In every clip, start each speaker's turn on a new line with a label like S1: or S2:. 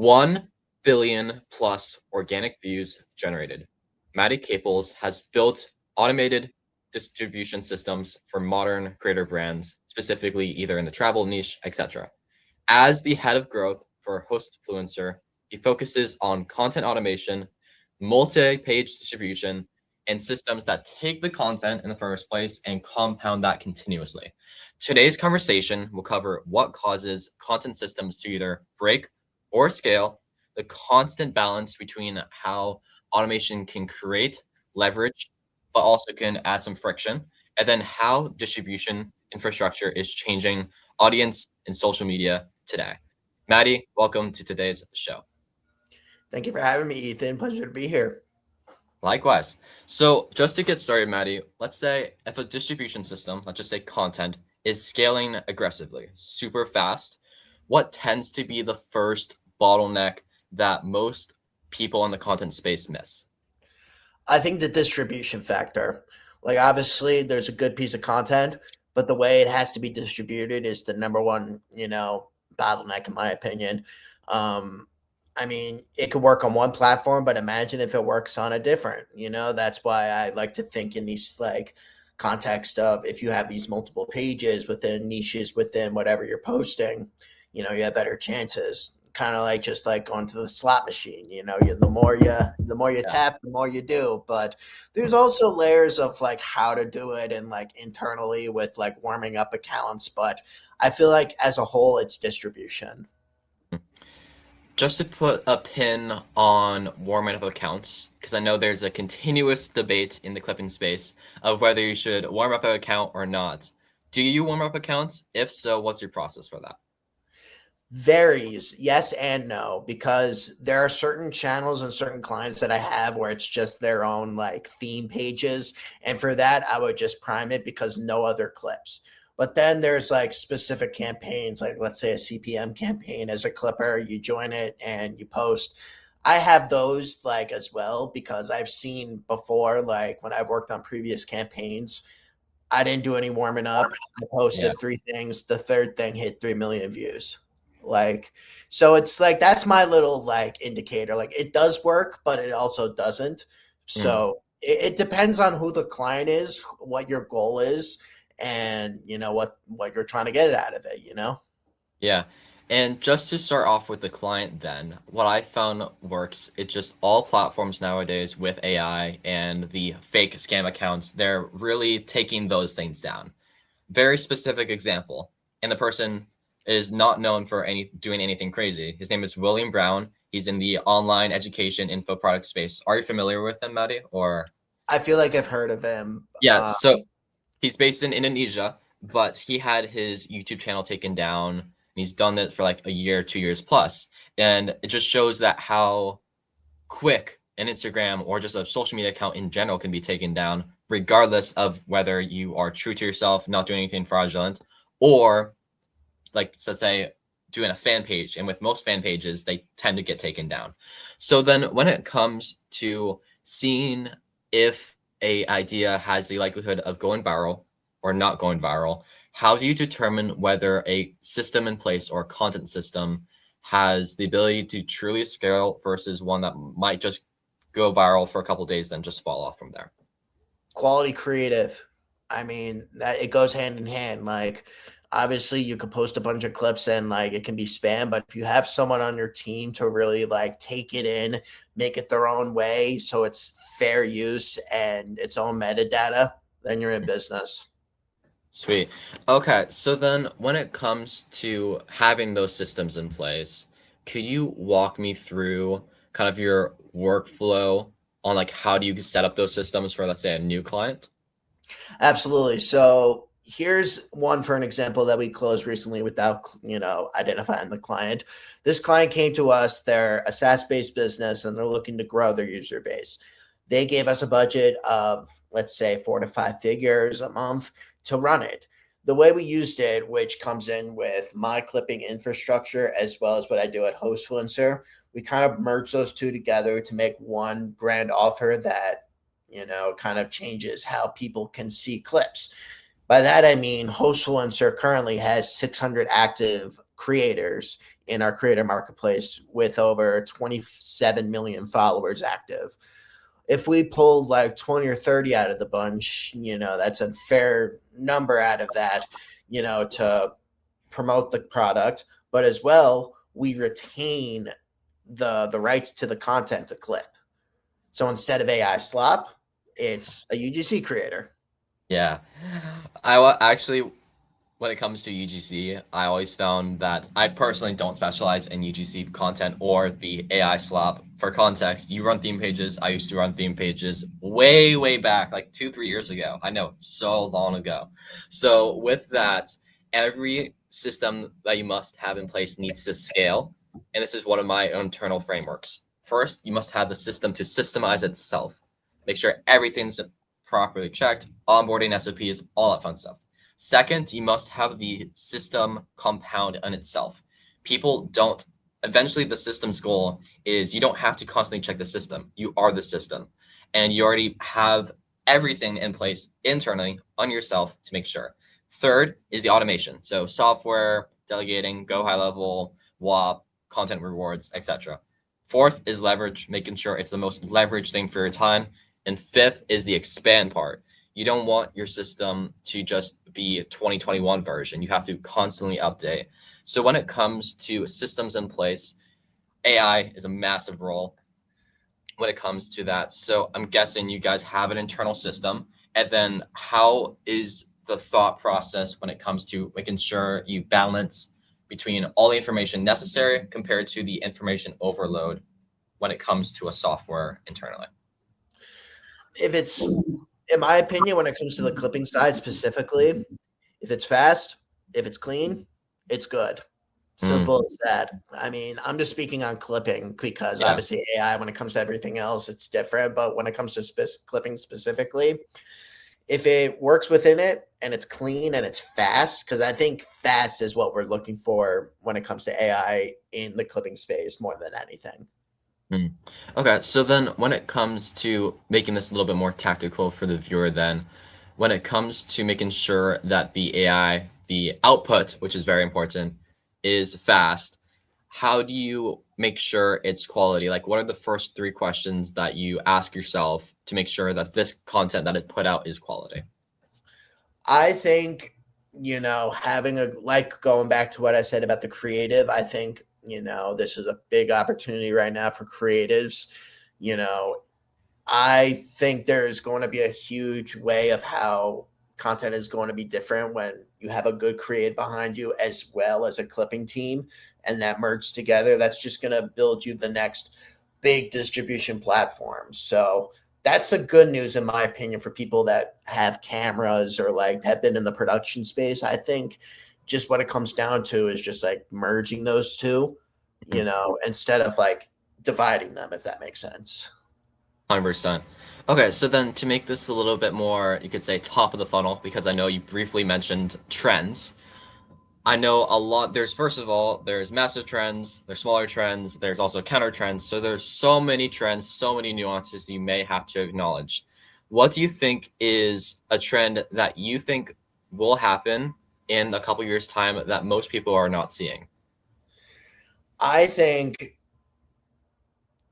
S1: 1 billion plus organic views generated. Maddie Caples has built automated distribution systems for modern creator brands, specifically either in the travel niche, etc. As the head of growth for Hostfluencer, he focuses on content automation, multi-page distribution, and systems that take the content in the first place and compound that continuously. Today's conversation will cover what causes content systems to either break or scale, the constant balance between how automation can create leverage, but also can add some friction, and then how distribution infrastructure is changing audience and social media today. Maddie, welcome to today's show.
S2: Thank you for having me, Ethan. Pleasure to be here.
S1: Likewise. So, just to get started, Maddie, let's say if a distribution system, let's just say content, is scaling aggressively, super fast, what tends to be the first bottleneck that most people in the content space miss?
S2: I think the distribution factor, like obviously there's a good piece of content, but the way it has to be distributed is the number one, bottleneck in my opinion. Um, I mean, it could work on one platform, but imagine if it works on a different, that's why I like to think in these like context of if you have these multiple pages within niches within whatever you're posting, you have better chances. Kind of like just like going to the slot machine, the more you
S1: Yeah.
S2: tap, the more you do. But there's also layers of like how to do it and like internally with like warming up accounts. But I feel like as a whole, it's distribution.
S1: Just to put a pin on warming up accounts, because I know there's a continuous debate in the clipping space of whether you should warm up an account or not. Do you warm up accounts? If so, what's your process for that?
S2: Varies, yes and no, because there are certain channels and certain clients that I have where it's just their own like theme pages. And for that, I would just prime it because no other clips. But then there's like specific campaigns, like let's say a CPM campaign as a clipper, you join it and you post. I have those like as well because I've seen before, like when I've worked on previous campaigns, I didn't do any warming up. I
S1: Yeah.
S2: posted three things. The third thing hit 3 million views. Like, so it's like that's my little like indicator. Like, it does work, but it also doesn't.
S1: Mm.
S2: So it depends on who the client is, what your goal is, and what you're trying to get out of it.
S1: Yeah. And just to start off with the client then, what I found works, it's just all platforms nowadays with AI and the fake scam accounts, they're really taking those things down. Very specific example, and the person is not known for any doing anything crazy. His name is William Brown. He's in the online education info product space. Are you familiar with him, Maddie? Or
S2: I feel like I've heard of him.
S1: yeah, so he's based in Indonesia, but he had his YouTube channel taken down, and he's done it for like a year, 2 years plus. And it just shows that how quick an Instagram or just a social media account in general can be taken down, regardless of whether you are true to yourself, not doing anything fraudulent, or like let's say doing a fan page. And with most fan pages, they tend to get taken down. So then when it comes to seeing if a idea has the likelihood of going viral or not going viral, how do you determine whether a system in place or content system has the ability to truly scale versus one that might just go viral for a couple days then just fall off from there?
S2: Quality creative. I mean, that it goes hand in hand. Like, obviously, you could post a bunch of clips and like it can be spam, but if you have someone on your team to really like take it in, make it their own way, so it's fair use and its own metadata, then you're in business.
S1: Sweet. Okay, so then when it comes to having those systems in place, could you walk me through kind of your workflow on like how do you set up those systems for, let's say, a new client?
S2: Absolutely. So here's one for an example that we closed recently without, identifying the client. This client came to us, they're a SaaS-based business and they're looking to grow their user base. They gave us a budget of, let's say, 4 to 5 figures a month to run it. The way we used it, which comes in with my clipping infrastructure as well as what I do at Hostfluencer, we kind of merge those two together to make one brand offer that kind of changes how people can see clips. By that, I mean Hostfluencer currently has 600 active creators in our creator marketplace with over 27 million followers active. If we pulled like 20 or 30 out of the bunch, that's a fair number out of that, to promote the product, but as well, we retain the rights to the content to clip. So instead of AI slop, it's a UGC creator.
S1: Yeah. Actually, when it comes to UGC, I always found that I personally don't specialize in UGC content or the AI slop. For context, you run theme pages. I used to run theme pages way, way back, like 2, 3 years ago. I know, so long ago. So with that, every system that you must have in place needs to scale. And this is one of my internal frameworks. First, you must have the system to systemize itself. Make sure everything's properly checked, onboarding SOPs, all that fun stuff. Second, you must have the system compound on itself. People don't, eventually, the system's goal is you don't have to constantly check the system. You are the system. And you already have everything in place internally on yourself to make sure. Third is the automation. So software, delegating, go high level, WAP, content rewards, etc. Fourth is leverage, making sure it's the most leveraged thing for your time. And fifth is the expand part. You don't want your system to just be a 2021 version. You have to constantly update. So when it comes to systems in place, AI is a massive role when it comes to that. So I'm guessing you guys have an internal system. And then how is the thought process when it comes to making sure you balance between all the information necessary compared to the information overload when it comes to a software internally?
S2: If it's, in my opinion, when it comes to the clipping side specifically, if it's fast, if it's clean, it's good.
S1: Mm,
S2: Simple as that. I mean, I'm just speaking on clipping because
S1: yeah.
S2: obviously AI, when it comes to everything else, it's different. But when it comes to clipping specifically, if it works within it and it's clean and it's fast, because I think fast is what we're looking for when it comes to AI in the clipping space more than anything.
S1: Mm. Okay, so then when it comes to making this a little bit more tactical for the viewer, then when it comes to making sure that the AI, the output, which is very important, is fast, how do you make sure it's quality? Like, what are the first three questions that you ask yourself to make sure that this content that it put out is quality?
S2: I think, having a, like going back to what I said about the creative, I think, this is a big opportunity right now for creatives. You know, I think there's going to be a huge way of how content is going to be different when you have a good creative behind you as well as a clipping team and that merged together. That's just going to build you the next big distribution platform. So that's a good news in my opinion for people that have cameras or like have been in the production space. I think just what it comes down to is just like merging those two, instead of like dividing them, if that makes sense.
S1: 100%. Okay, so then to make this a little bit more, you could say top of the funnel, because I know you briefly mentioned trends. I know a lot. There's first of all, there's massive trends, there's smaller trends, there's also counter trends. So there's so many trends, so many nuances you may have to acknowledge. What do you think is a trend that you think will happen in a couple years' time that most people are not seeing?
S2: I think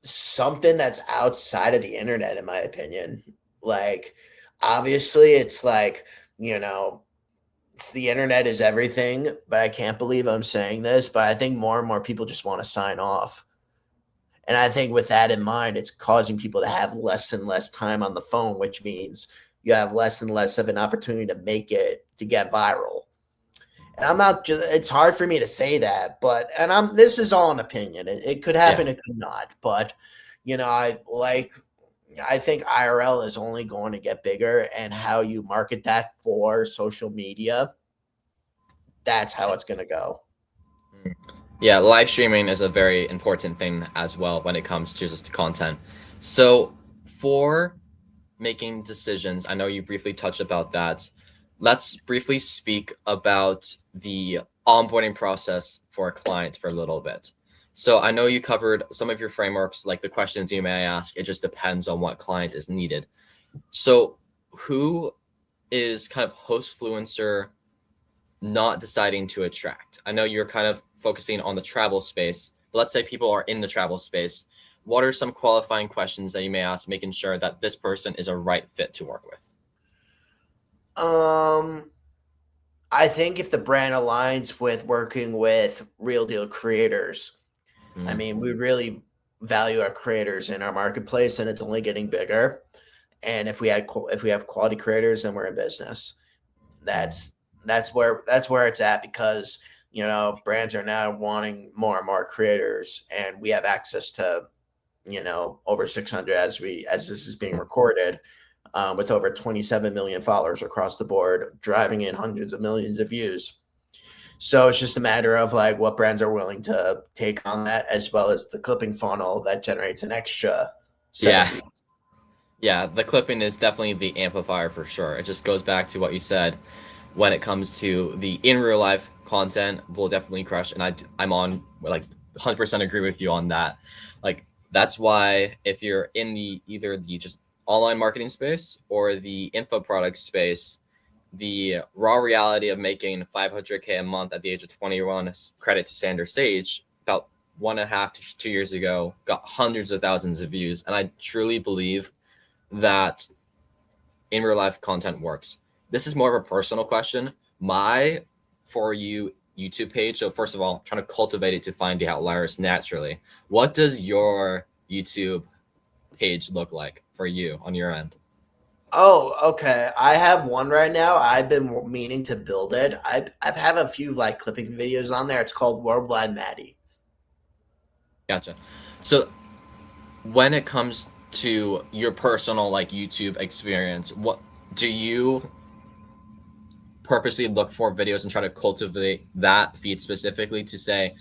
S2: something that's outside of the internet, in my opinion. Like, obviously, it's like, you know, it's the internet is everything, but I can't believe I'm saying this, but I think more and more people just want to sign off. And I think with that in mind, it's causing people to have less and less time on the phone, which means you have less and less of an opportunity to make it to get viral. And I'm not just, it's hard for me to say that, but, and this is all an opinion. It could
S1: Yeah.
S2: happen, it could not. But, I think IRL is only going to get bigger, and how you market that for social media, that's how it's going to go.
S1: Yeah, live streaming is a very important thing as well when it comes to just content. So for making decisions, I know you briefly touched about that. Let's briefly speak about the onboarding process for a client for a little bit. So I know you covered some of your frameworks, like the questions you may ask. It just depends on what client is needed. So who is kind of host fluencer not deciding to attract? I know you're kind of focusing on the travel space. But let's say people are in the travel space. What are some qualifying questions that you may ask, making sure that this person is a right fit to work with?
S2: Um, I think if the brand aligns with working with real deal creators, I
S1: Mm,
S2: mean, we really value our creators in our marketplace, and it's only getting bigger. And if we have quality creators, then we're in business. That's that's where it's at, because brands are now wanting more and more creators, and we have access to over 600 as this is being recorded, with over 27 million followers across the board, driving in hundreds of millions of views. So it's just a matter of like what brands are willing to take on that, as well as the clipping funnel that generates an extra set of
S1: yeah,
S2: views.
S1: yeah, the clipping is definitely the amplifier for sure. It just goes back to what you said when it comes to the in real life content will definitely crush, and I'm on like 100% agree with you on that. Like that's why if you're in the either the just online marketing space or the info product space, the raw reality of making 500K a month at the age of 21, credit to Sander Sage, about 1.5 to 2 years ago, got hundreds of thousands of views, and I truly believe that in real life content works. This is more of a personal question. My For You YouTube page, so first of all, trying to cultivate it to find the outliers naturally. What does your YouTube page look like for you on your end?
S2: Oh, okay. I have one right now. I've been meaning to build it. I've have a few like clipping videos on there. It's called Worldwide Maddie.
S1: Gotcha. So when it comes to your personal like YouTube experience, what do you purposely look for videos and try to cultivate that feed specifically to say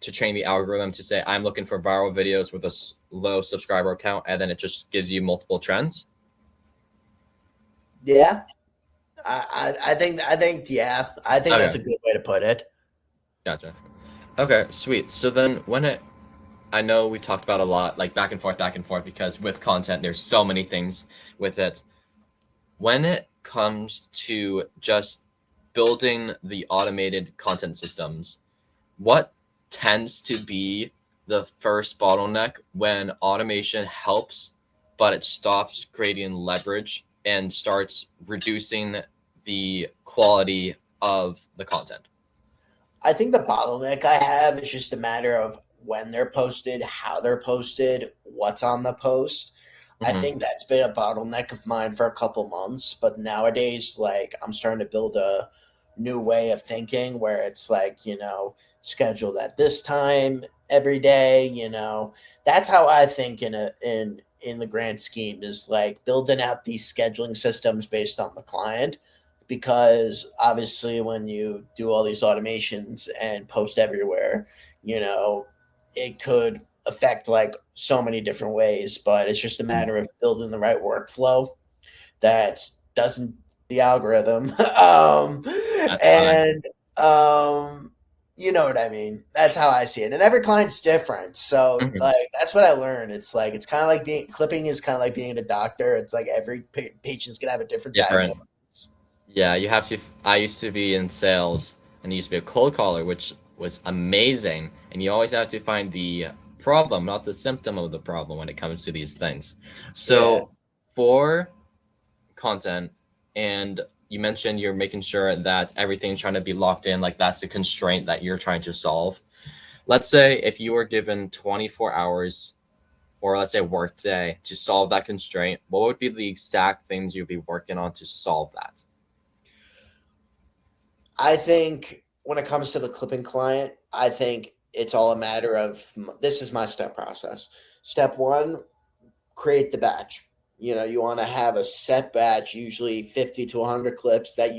S1: to train the algorithm to say I'm looking for viral videos with a low subscriber count, and then it just gives you multiple trends?
S2: Yeah, I think yeah, I think
S1: Okay,
S2: that's a good way to put it.
S1: gotcha. Okay, sweet. So then when it I know we talked about a lot, like back and forth, because with content, there's so many things with it. When it comes to just building the automated content systems, what tends to be the first bottleneck when automation helps, but it stops creating leverage and starts reducing the quality of the content?
S2: I think the bottleneck I have is just a matter of when they're posted, how they're posted, what's on the post. I
S1: Hmm.
S2: think that's been a bottleneck of mine for a couple months, but nowadays, like, I'm starting to build a new way of thinking where it's like, scheduled at this time every day, That's how I think in the grand scheme, is like building out these scheduling systems based on the client, because obviously when you do all these automations and post everywhere, it could affect like so many different ways, but it's just a matter of building the right workflow that doesn't the algorithm
S1: That's fine.
S2: and you know what I mean. That's how I see it, and every client's different, so
S1: Mhm.
S2: like that's what I learned. It's like it's kind of like being clipping is kind of like being a doctor. It's like every patient's gonna have a different
S1: Different.
S2: diagnosis.
S1: Yeah, you have to. I used to be in sales and used to be a cold caller, which was amazing. And you always have to find the problem, not the symptom of the problem when it comes to these things.
S2: Yeah.
S1: So, for content, and you mentioned you're making sure that everything's trying to be locked in, like that's a constraint that you're trying to solve. Let's say if you were given 24 hours, or let's say work day, to solve that constraint, what would be the exact things you'd be working on to solve that?
S2: I think when it comes to the clipping client, I think it's all a matter of this is my step process. Step one, create the batch. You want to have a set batch, usually 50 to 100 clips that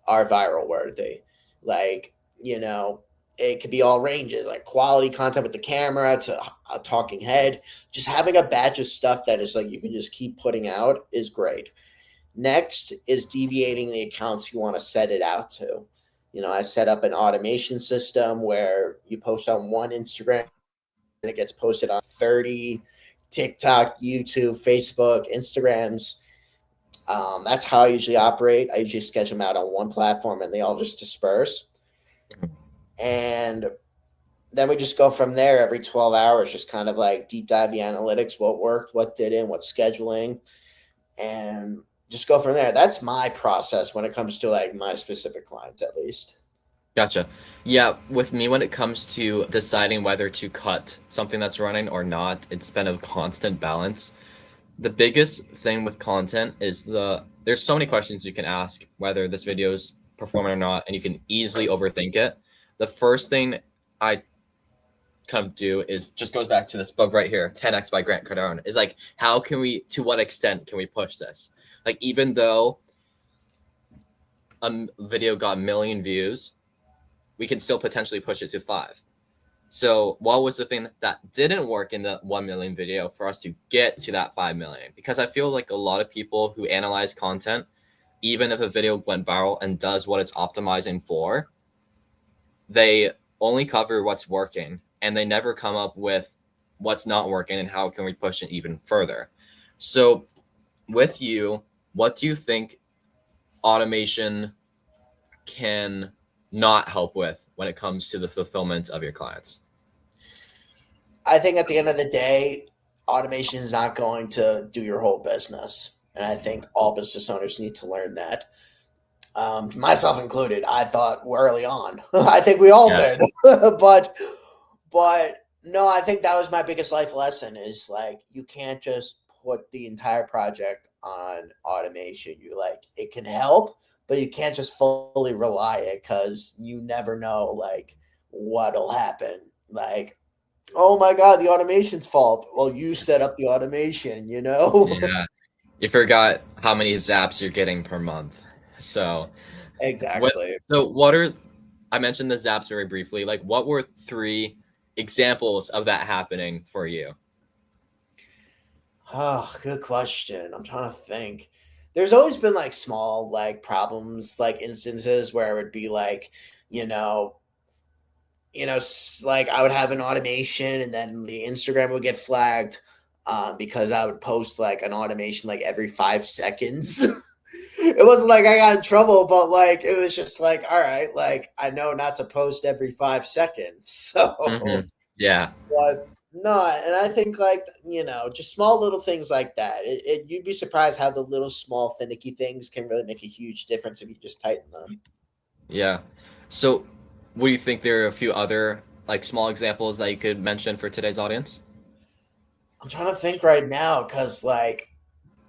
S2: are viral worthy. Like, it could be all ranges, like quality content with the camera to a talking head. Just having a batch of stuff that is like you can just keep putting out is great. Next is deviating the accounts you want to set it out to. I set up an automation system where you post on one Instagram and it gets posted on 30 TikTok, YouTube, Facebook, Instagrams. That's how I usually operate. I usually schedule them out on one platform and they all just disperse. And then we just go from there every 12 hours, just kind of like deep dive the analytics, what worked, what didn't, what scheduling, and just go from there. That's my process when it comes to like my specific clients, at least.
S1: Gotcha. Yeah, with me, when it comes to deciding whether to cut something that's running or not, it's been a constant balance. The biggest thing with content is there's so many questions you can ask whether this video is performing or not, and you can easily overthink it. The first thing I kind of do is just goes back to this book right here, 10x by Grant Cardone, is like, how can we, to what extent can we push this? Like, even though a video got a million views, we can still potentially push it to 5. So what was the thing that didn't work in the 1 million video for us to get to that 5 million? Because I feel like a lot of people who analyze content, even if a video went viral and does what it's optimizing for, they only cover what's working and they never come up with what's not working and how can we push it even further. So with you, what do you think automation can not help with when it comes to the fulfillment of your clients?
S2: I think at the end of the day, automation is not going to do your whole business. And I think all business owners need to learn that. Myself included, I thought early on. I think we all
S1: Yeah.
S2: did. but no, I think that was my biggest life lesson is like you can't just put the entire project on automation. You like it can help, but you can't just fully rely it because you never know like what'll happen. Like, oh my god, the automation's fault. Well, you set up the automation, you know?
S1: Yeah. You forgot how many zaps you're getting per month. So what
S2: Exactly.
S1: what are, I mentioned the zaps very briefly. Like, what were 3 examples of that happening for you?
S2: Oh, good question. I'm trying to think. There's always been like small like problems, like instances where it would be like, you know, like I would have an automation and then the Instagram would get flagged because I would post like an automation like every 5 seconds. It wasn't like I got in trouble, but like it was just like, all right, like I know not to post every 5 seconds. So
S1: Yeah.
S2: but no, and I think like just small little things like that. You'd be surprised how the little small finicky things can really make a huge difference if you just tighten them.
S1: Yeah. So, what do you think there are a few other like small examples that you could mention for today's audience?
S2: I'm trying to think right now because like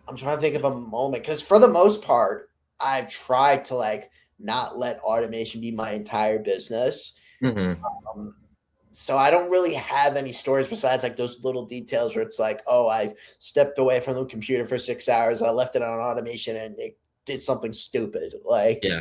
S2: I'm trying to think of a moment because for the most part, I've tried to like not let automation be my entire business.
S1: Hmm.
S2: Um, so I don't really have any stories besides like those little details where it's like, oh, I stepped away from the computer for 6 hours, I left it on automation, and it did something stupid, like
S1: Yeah.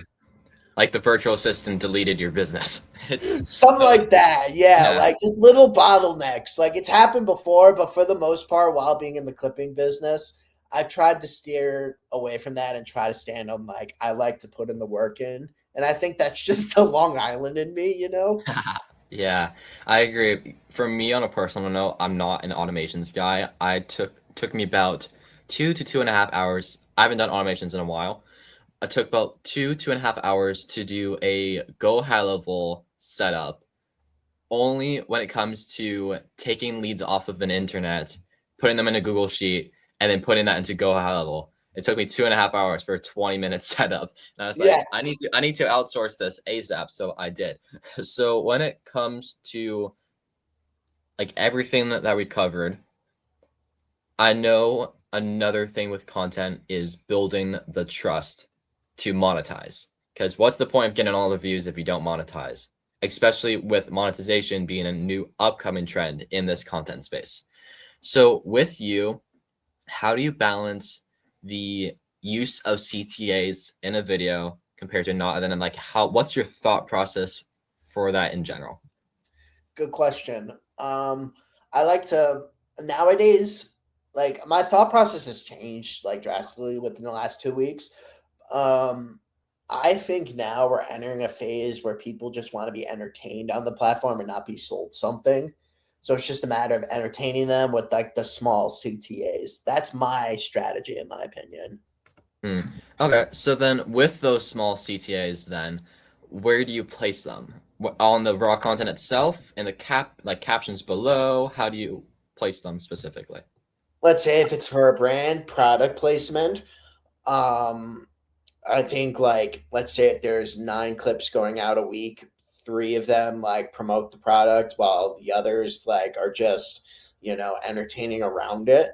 S1: Like the virtual assistant deleted your business. It's
S2: something
S1: so,
S2: like that. Yeah,
S1: yeah.
S2: like just little bottlenecks. Like it's happened before, but for the most part, while being in the clipping business, I've tried to steer away from that and try to stand on like I like to put in the work in, and I think that's just the Long Island in me, you know.
S1: Yeah, I agree. For me, on a personal note, I'm not an automations guy. I took me about 2 to 2.5 hours. I haven't done automations in a while. It took about 2.5 hours to do a go high level setup. Only when it comes to taking leads off of an internet, putting them in a Google Sheet, and then putting that into go high level. It took me 2.5 hours for a 20-minute setup. And I was
S2: Yeah,
S1: like, I need to outsource this ASAP. So I did. So when it comes to like everything that we covered, I know another thing with content is building the trust to monetize. Because what's the point of getting all the views if you don't monetize? Especially with monetization being a new upcoming trend in this content space. So with you, how do you balance the use of CTAs in a video compared to not? And then like what's your thought process for that in general?
S2: good question. I like to nowadays, like my thought process has changed like drastically within the last 2 weeks. Um, I think now we're entering a phase where people just want to be entertained on the platform and not be sold something. So it's just a matter of entertaining them with like the small CTAs. That's my strategy, in my opinion.
S1: Hmm. Okay, so then with those small CTAs, then where do you place them? On the raw content itself and the captions below? How do you place them specifically?
S2: Let's say if it's for a brand product placement, um, I think like let's say if there's 9 clips going out a week, 3 of them like promote the product while the others like are just, entertaining around it.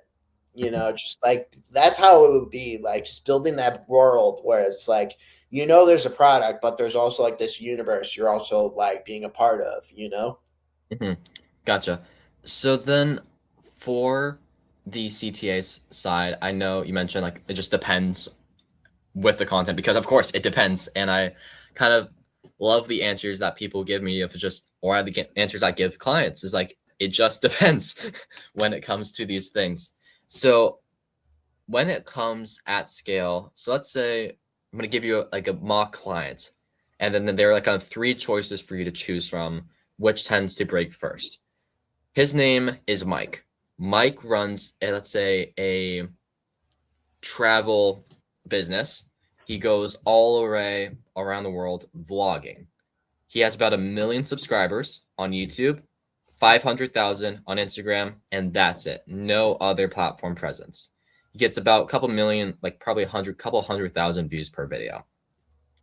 S2: Just like that's how it would be, like just building that world where it's like, there's a product, but there's also like this universe you're also like being a part of.
S1: Hmm. Gotcha. So then for the CTA's side, I know you mentioned like it just depends with the content because of course it depends, and I kind of love the answers that people give me if it just or the answers I give clients is like it just depends when it comes to these things. So when it comes at scale, so let's say I'm gonna give you like a mock client, and then there are like kind of 3 choices for you to choose from, which tends to break first. His name is Mike. Mike runs, let's say, a travel business. He goes all around the world vlogging. He has about 1 million subscribers on YouTube, 500,000 on Instagram, and that's it. No other platform presence. He gets about a couple million, like probably couple 100,000 views per video.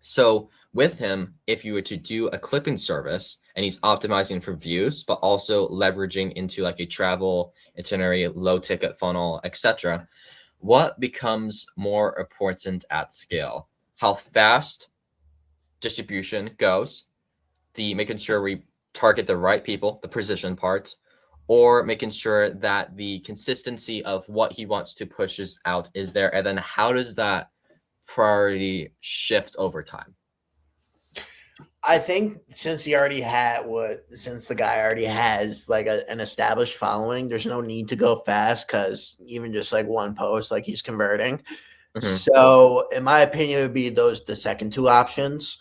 S1: So with him, if you were to do a clipping service and he's optimizing for views, but also leveraging into like a travel itinerary, low ticket funnel, etc., what becomes more important at scale? How fast distribution goes, the making sure we target the right people, the precision part, or making sure that the consistency of what he wants to pushes out is there, and then how does that priority shift over time?
S2: I think since the guy already has like an established following, there's no need to go fast because even just like one post, like he's converting.
S1: Hmm.
S2: So, in my opinion, it would be the second 2 options.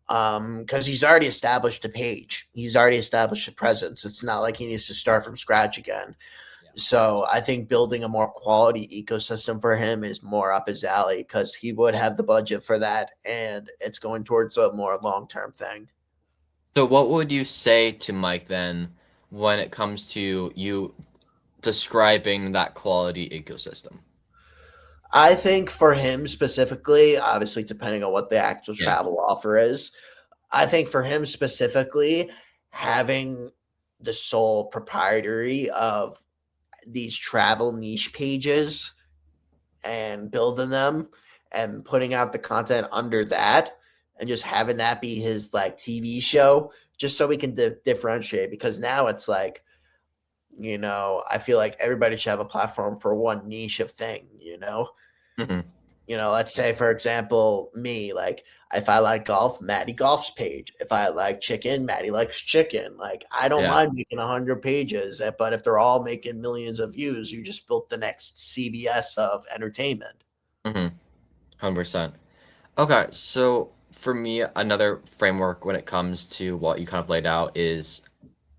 S2: Because he's already established a page, he's already established a presence. It's not like he needs to start from scratch again.
S1: Yeah.
S2: So I think building a more quality ecosystem for him is more up his alley because he would have the budget for that, and it's going towards a more long term thing.
S1: So what would you say to Mike then when it comes to you describing that quality ecosystem?
S2: I think for him specifically, obviously depending on what the actual
S1: Yeah.
S2: travel offer is, I think for him specifically, having the sole proprietary of these travel niche pages and building them and putting out the content under that and just having that be his like TV show just so we can differentiate, because now it's like, I feel like everybody should have a platform for one niche of thing.
S1: Hmm.
S2: Let's say for example, me, like if I like golf, Maddie golf's page. If I like chicken, Maddie likes chicken. Like I don't
S1: Yeah.
S2: mind making 100 pages, but if they're all making millions of views, you just built the next CBS of entertainment.
S1: Hmm. 100%. Okay, so for me, another framework when it comes to what you kind of laid out is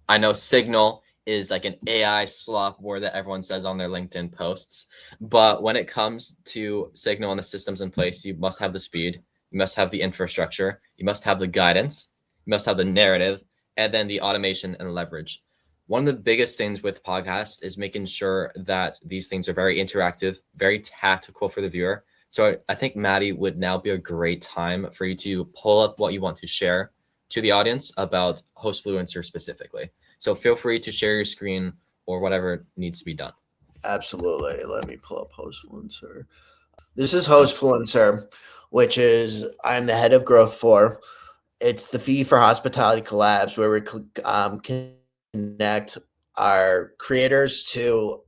S1: I know Signal is like an AI slop word that everyone says on their LinkedIn posts. But when it comes to Signal and the systems in place, you must have the speed, you must have the infrastructure, you must have the guidance, you must have the narrative, and then the automation and leverage. One of the biggest things with podcasts is making sure that these things are very interactive, very tactical for the viewer. So I think Maddie would now be a great time for you to pull up what you want to share to the audience about Hostfluencer specifically. So feel free to share your screen or whatever needs to be done.
S2: Absolutely. Let me pull up Hostfluencer. This is Hostfluencer, which is I'm the head of growth for. It's the fee for hospitality collabs where we connect our creators to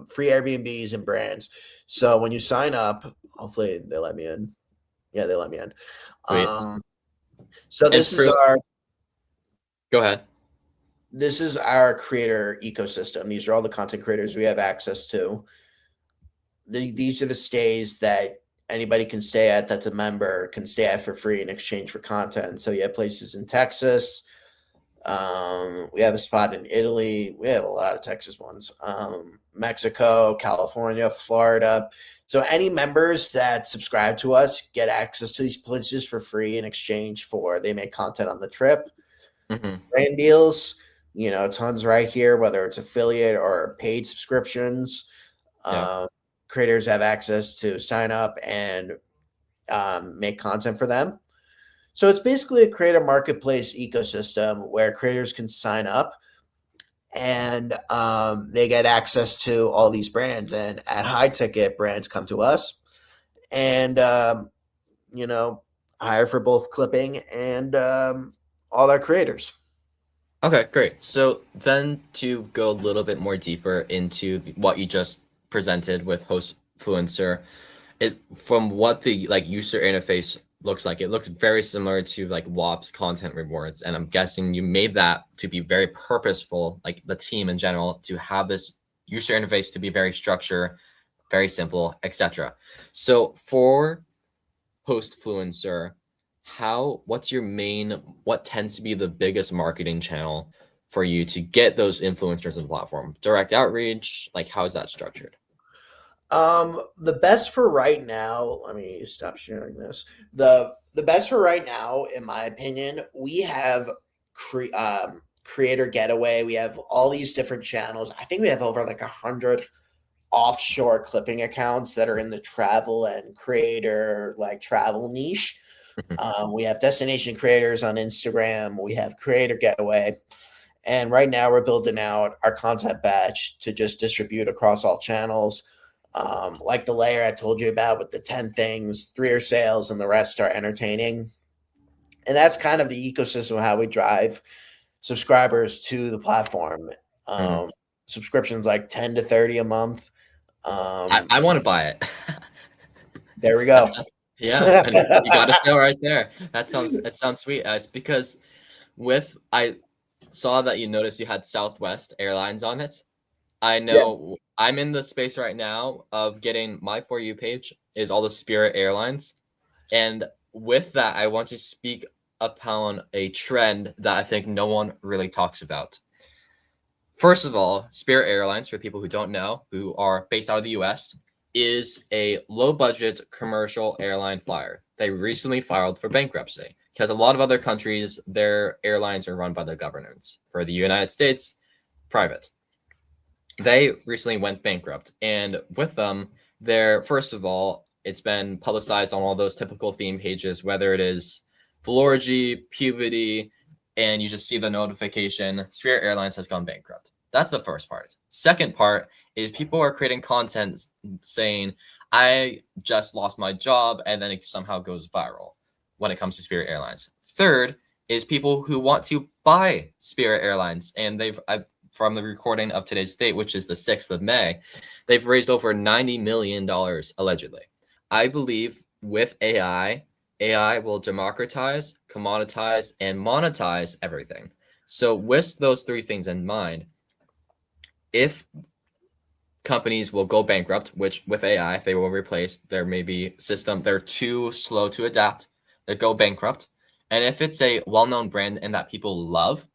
S2: free Airbnbs and brands. So when you sign up, hopefully they let me in. Yeah, they let me in.
S1: Sweet.
S2: Um, so
S1: And
S2: this is
S1: for go ahead.
S2: our creator ecosystem. These are all the content creators we have access to. These are the stays that anybody can stay at that's a member can stay at for free in exchange for content. So you have places in Texas. We have a spot in Italy. We have a lot of Texas ones. Mexico, California, Florida. So any members that subscribe to us get access to these places for free in exchange for they make content on the trip.
S1: Hmm.
S2: Brand deals, tons right here, whether it's affiliate or paid subscriptions.
S1: Yeah.
S2: Um, Creators have access to sign up and make content for them. So it's basically a creator marketplace ecosystem where creators can sign up and they get access to all these brands. And at high ticket, brands come to us and, you know, hire for both clipping and all our creators.
S1: Okay, great. So then to go a little bit more deeper into what you just presented with Host Fluencer, it from what the like user interface looks like, it looks very similar to like WAP's content rewards, and I'm guessing you made that to be very purposeful, like the team in general, to have this user interface to be very structured, very simple, etc. So for Host Fluencer, what tends to be the biggest marketing channel for you to get those influencers on the platform? Direct outreach, like how is that structured?
S2: The best for right now, let me stop sharing this. The best for right now, in my opinion, we have creator getaway. We have all these different channels. I think we have over like 100 offshore clipping accounts that are in the travel and creator like travel niche. We have destination creators on Instagram. We have creator getaway. And right now we're building out our content batch to just distribute across all channels. Like the layer I told you about with the 10 things, three are sales and the rest are entertaining. And that's kind of the ecosystem of how we drive subscribers to the platform.
S1: Mhm.
S2: Um, Subscriptions like 10 to 30 a month.
S1: I,
S2: Um,
S1: I want to buy it.
S2: there we go.
S1: That's yeah, and you got a sale right there. It sounds sweet. It's because with I saw that you noticed you had Southwest Airlines on it. I
S2: Yeah.
S1: know I'm in the space right now of getting my For You page is all the Spirit Airlines. And with that, I want to speak upon a trend that I think no one really talks about. First of all, Spirit Airlines, for people who don't know, who are based out of the US, is a low budget commercial airline flyer. They recently filed for bankruptcy because a lot of other countries, their airlines are run by the governments. For the United States, private. They recently went bankrupt. And with them, they're, first of all, it's been publicized on all those typical theme pages, whether it is philology, puberty, and you just see the notification Spirit Airlines has gone bankrupt. That's the first part. Second part is people are creating content saying, I just lost my job, and then it somehow goes viral when it comes to Spirit Airlines. Third is people who want to buy Spirit Airlines, and from the recording of today's date, which is the 6th of May, they've raised over $90 million allegedly. I believe with AI will democratize, commoditize, and monetize everything. So, with those three things in mind, if companies will go bankrupt, which with AI they will replace their maybe system, they're too slow to adapt, they go bankrupt. And if it's a well known brand and that people love,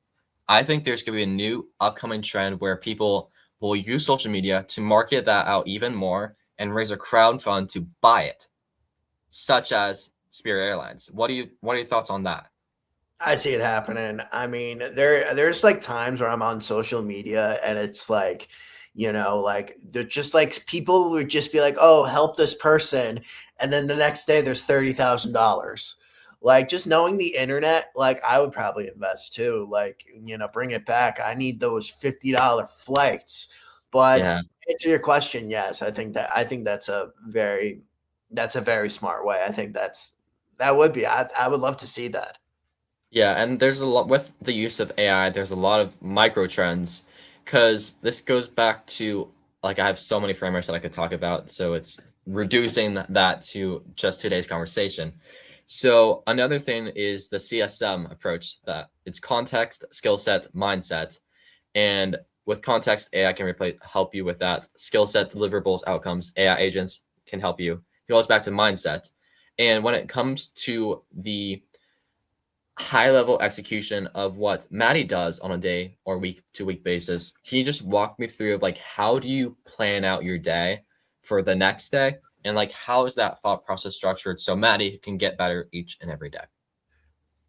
S1: I think there's going to be a new upcoming trend where people will use social media to market that out even more and raise a crowd fund to buy it, such as Spirit Airlines. What are your thoughts on that?
S2: I see it happening. I mean, there's like times where I'm on social media and it's like, like they're just like people would just be like, "Oh, help this person," and then the next day there's $30,000. Like just knowing the internet, like I would probably invest too. Like bring it back. I need those $50 flights. But
S1: Yeah.
S2: to answer your question, yes, I think that's a very smart way. I think that would be. I would love to see that.
S1: Yeah, and there's a lot with the use of AI, there's a lot of micro trends because this goes back to like I have so many frameworks that I could talk about, so it's reducing that to just today's conversation. So another thing is the CSM approach that it's context, skill set, mindset. And with context, AI can help you with that. Skill set, deliverables, outcomes, AI agents can help you. It goes back to mindset. And when it comes to the high level execution of what Maddie does on a day or week to week basis, can you just walk me through like how do you plan out your day for the next day? And like how is that thought process structured so Maddie can get better each and every day?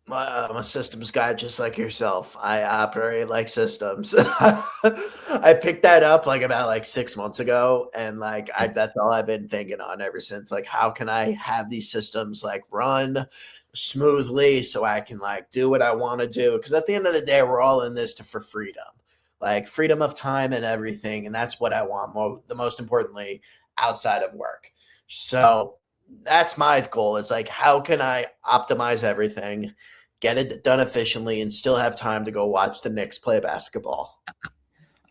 S2: I'm a systems guy just like yourself. I operate like systems. I picked that up like about like 6 months ago, and like I
S1: Yeah.
S2: that's all I've been thinking on ever since. Like, how can I have these systems like run smoothly so I can like do what I want to do? Because at the end of the day, we're all in this for freedom, like freedom of time and everything, and that's what I want. The most importantly, outside of work. So that's my goal. Is like, how can I optimize everything, get it done efficiently, and still have time to go watch the Knicks play basketball.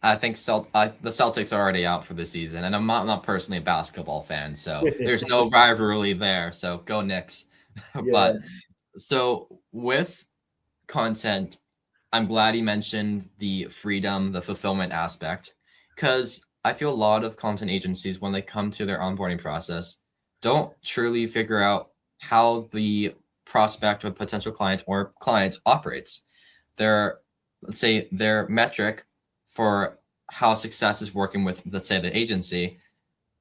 S1: I think the Celtics are already out for the season, and I'm not personally a basketball fan, so there's no rivalry there. So go Knicks.
S2: Yeah,
S1: But so with content, I'm glad you mentioned the freedom, the fulfillment aspect, because I feel a lot of content agencies, when they come to their onboarding process, don't truly figure out how the prospect or potential client or client operates. Their, let's say, their metric for how success is working with, let's say, the agency,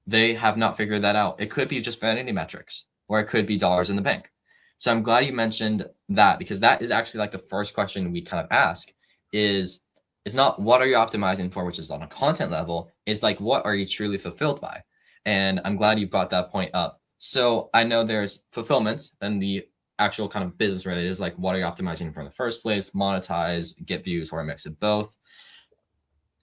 S1: they have not figured that out. It could be just vanity metrics, or it could be dollars in the bank. So I'm glad you mentioned that, because that is actually like the first question we kind of ask is it's not what are you optimizing for, which is on a content level, is like what are you truly fulfilled by? And I'm glad you brought that point up. So I know there's fulfillment and the actual kind of business related, like what are you optimizing for in the first place, monetize, get views, or a mix of both.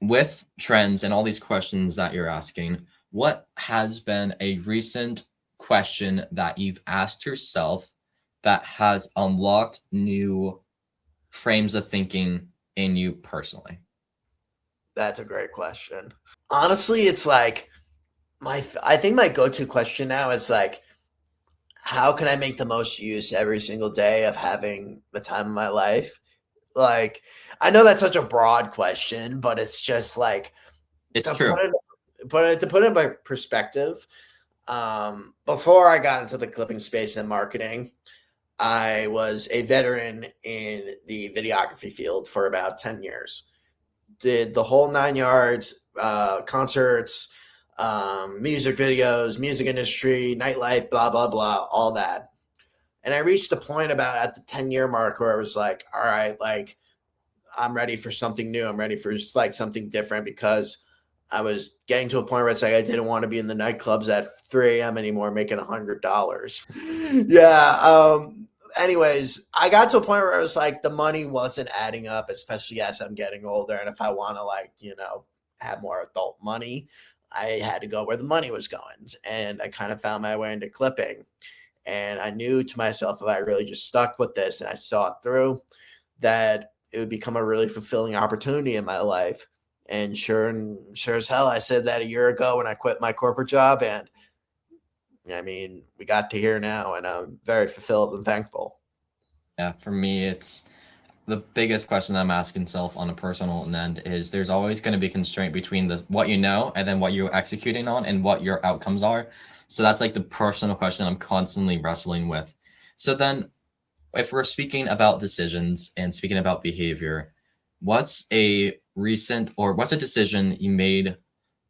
S1: With trends and all these questions that you're asking, what has been a recent question that you've asked yourself that has unlocked new frames of thinking in you personally?
S2: that's a great question. Honestly, it's like I think my go-to question now is like, how can I make the most use every single day of having the time of my life? Like, I know that's such a broad question, but it's just like
S1: It's
S2: to put
S1: true.
S2: it, to put it in my perspective. Before I got into the clipping space and marketing, I was a veteran in the videography field for about 10 years. Did the whole 9 yards, concerts, music videos, music industry, nightlife, blah, blah, blah, all that. And I reached a point about at the 10-year mark where I was like, all right, like, I'm ready for something new. I'm ready for just like something different because I was getting to a point where it's like I didn't want to be in the nightclubs at 3 a.m. anymore, making $100. Yeah. Anyways, I got to a point where I was like, the money wasn't adding up, especially as I'm getting older. And if I want to, like, have more adult money, I had to go where the money was going. And I kind of found my way into clipping. And I knew to myself, if I really just stuck with this and I saw it through, that it would become a really fulfilling opportunity in my life. And sure as hell, I said that a year ago when I quit my corporate job, and I mean, we got to here now, and I'm very fulfilled and thankful.
S1: Yeah, for me, it's the biggest question that I'm asking myself on a personal end is there's always going to be constraint between the what you know and then what you're executing on and what your outcomes are. So that's like the personal question I'm constantly wrestling with. So then if we're speaking about decisions and speaking about behavior, what's a decision you made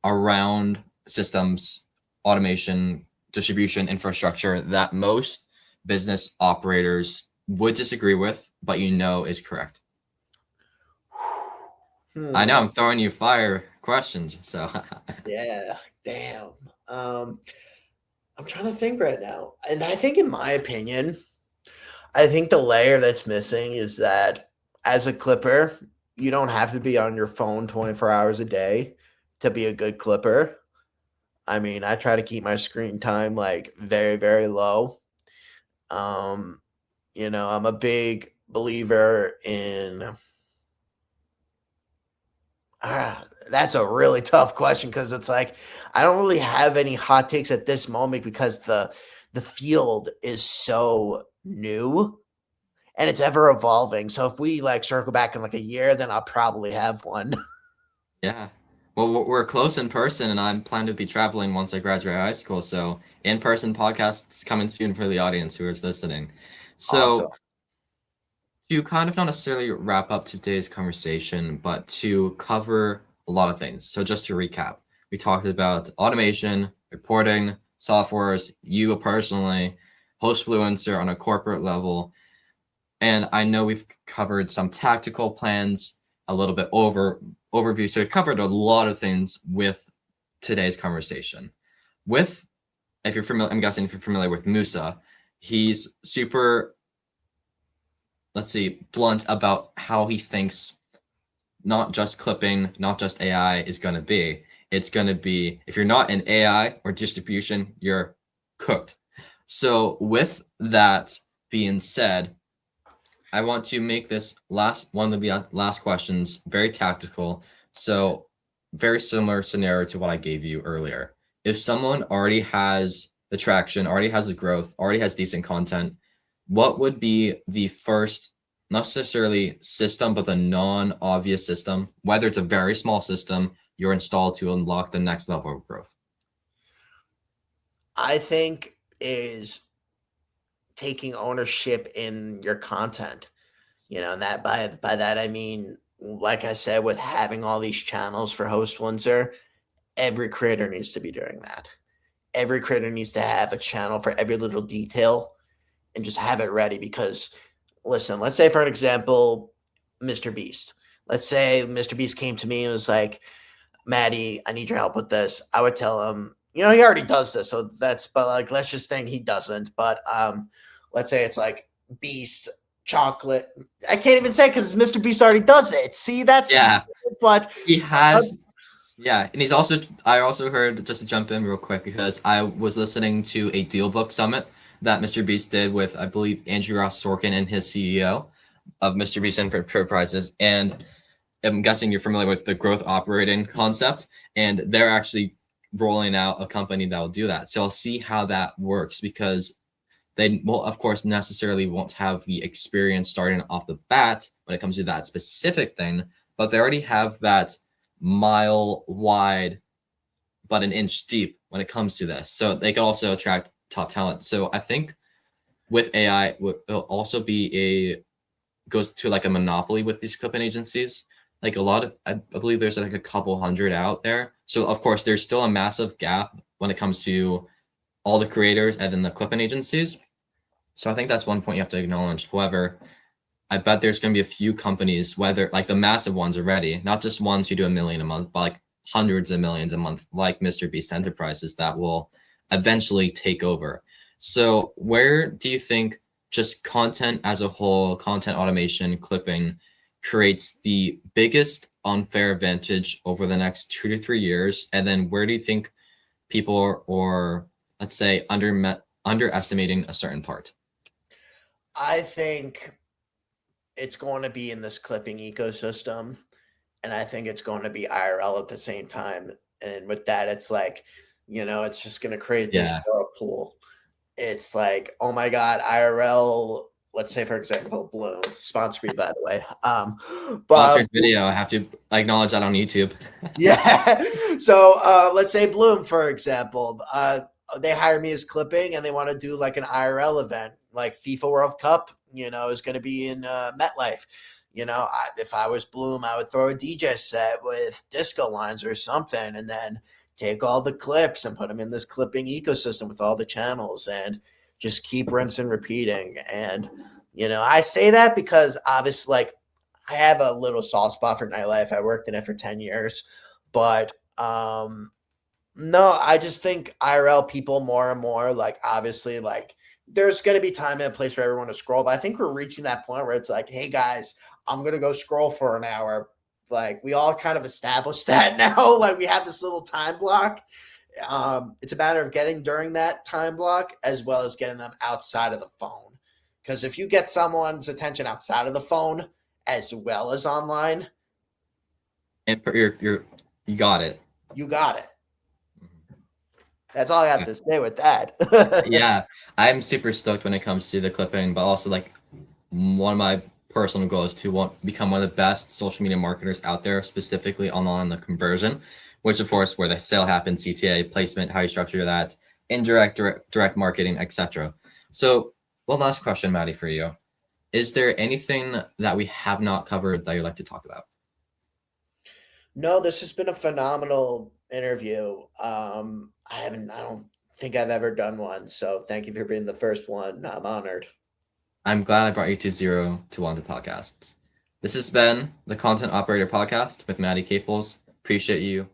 S1: around systems, automation, distribution, infrastructure that most business operators would disagree with, but you know is correct? I know
S2: Hmm.
S1: I'm throwing you fire questions, so
S2: Yeah. Damn. Um, I'm trying to think right now, and I think, in my opinion, I think the layer that's missing is that as a clipper, you don't have to be on your phone 24 hours a day to be a good clipper. I mean, I try to keep my screen time like very, very low. Um, I'm a big believer in that's a really tough question because it's like I don't really have any hot takes at this moment because the field is so new and it's ever evolving. So if we like circle back in like a year, then I'll probably have one.
S1: yeah. Well, we're close in person, and I'm planning to be traveling once I graduate high school. So, in-person podcasts coming soon for the audience who is listening.
S2: Awesome.
S1: So, to kind of not necessarily wrap up today's conversation, but to cover a lot of things. So, just to recap, we talked about automation, reporting, softwares, you personally, host fluencer on a corporate level. And I know we've covered some tactical plans, a little bit overview. So we've covered a lot of things with today's conversation. With, if you're familiar, I'm guessing if you're familiar with Musa, he's super, let's see, blunt about how he thinks not just clipping, not just AI is going to be. It's going to be, if you're not in AI or distribution, you're cooked. So with that being said, I want to make this one of the last questions very tactical. So very similar scenario to what I gave you earlier. If someone already has the traction, already has the growth, already has decent content, what would be the first, not necessarily system, but the non-obvious system, whether it's a very small system you're installed to unlock the next level of growth?
S2: I think is taking ownership in your content. And that by that I mean, like I said, with having all these channels for Host Windsor, every creator needs to be doing that. Every creator needs to have a channel for every little detail and just have it ready because listen, let's say for an example, Mr. Beast. Let's say Mr. Beast came to me and was like, Maddie, I need your help with this. I would tell him, he already does this. So but like, let's just think he doesn't. But let's say it's like Beast chocolate. I can't even say because Mr. Beast already does it. See,
S1: Yeah,
S2: but
S1: he
S2: uh,
S1: has. Yeah, and I also heard, just to jump in real quick, because I was listening to a deal book summit that Mr. Beast did with, I believe, Andrew Ross Sorkin and his CEO of Mr. Beast Enterprises. And I'm guessing you're familiar with the growth operating concept, and they're actually rolling out a company that will do that. So I'll see how that works because they will, of course, necessarily won't have the experience starting off the bat when it comes to that specific thing, but they already have that mile wide but an inch deep when it comes to this. So they can also attract top talent. So I think with AI, it'll also be goes to like a monopoly with these clipping agencies. Like a lot of, I believe there's like a couple hundred out there. So of course, there's still a massive gap when it comes to all the creators and then the clipping agencies. So I think that's one point you have to acknowledge. However, I bet there's going to be a few companies, whether like the massive ones already, not just ones who do 1 million a month, but like hundreds of millions a month, like Mr. Beast Enterprises, that will eventually take over. So, where do you think just content as a whole, content automation, clipping, creates the biggest unfair advantage over the next 2 to 3 years? And then, where do you think people or let's say underestimating a certain part?
S2: I think it's going to be in this clipping ecosystem. And I think it's going to be IRL at the same time. And with that, it's like, it's just going to create this
S1: Yeah.
S2: whirlpool. It's like, oh my God, IRL, let's say, for example, Bloom, sponsor me, by the way. But
S1: Sponsored video. I have to acknowledge that on YouTube.
S2: yeah. So let's say Bloom, for example, they hire me as clipping and they want to do like an IRL event, like FIFA World Cup, is going to be in MetLife. If I was Bloom, I would throw a DJ set with disco lines or something and then take all the clips and put them in this clipping ecosystem with all the channels and just keep rinsing and repeating. And, I say that because obviously, like, I have a little soft spot for nightlife. I worked in it for 10 years. But no, I just think IRL people more and more, like, obviously, like, there's going to be time and a place for everyone to scroll. But I think we're reaching that point where it's like, hey, guys, I'm going to go scroll for an hour. Like, we all kind of established that now. Like, we have this little time block. It's a matter of getting during that time block as well as getting them outside of the phone. Because if you get someone's attention outside of the phone as well as online,
S1: And you got it.
S2: you got it. That's all I have
S1: Yeah.
S2: to say with that.
S1: Yeah, I'm super stoked when it comes to the clipping, but also like one of my personal goals to want become one of the best social media marketers out there, specifically online the conversion, which of course where the sale happens, CTA, placement, how you structure that, indirect, direct marketing, etc. So one last question, Maddie, for you. Is there anything that we have not covered that you'd like to talk about?
S2: No, this has been a phenomenal interview. I don't think I've ever done one. So thank you for being the first one. I'm honored.
S1: I'm glad I brought you to 0 to 1 the podcast. This has been the Content Operator Podcast with Maddie Caples. Appreciate you.